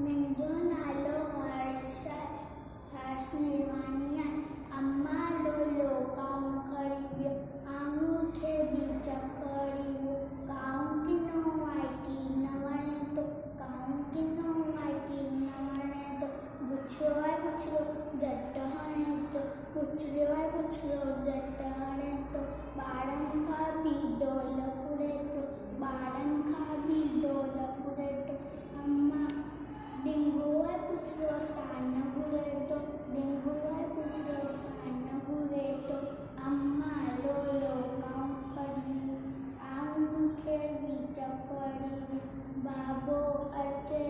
मुंहिंजो नालो हर्ष निर्वाणी आहे। अम्मा लोलो काऊं खणी वियो, आङूर खे बीज खणी वियो। काऊं किनो आहे की न वणे थो, काऊं किनो आहे की न वणे थो। पुछियो आहे पुछड़ो झट हणे थो, पुछियो आहे पुछड़ो झट हणे थो। ॿारनि खां बि ढोल फुरे थो, ॿारनि खां बि ढोल फुरे थो। अम्मा डिंगो आहे पुछड़ो सान घुरे थो, डिंगो आहे पुछड़ो सान घुरे थो। अम्मा लोलो काऊं खणी वियो, आङूर खे बीज खणी वियो। बाबो अचे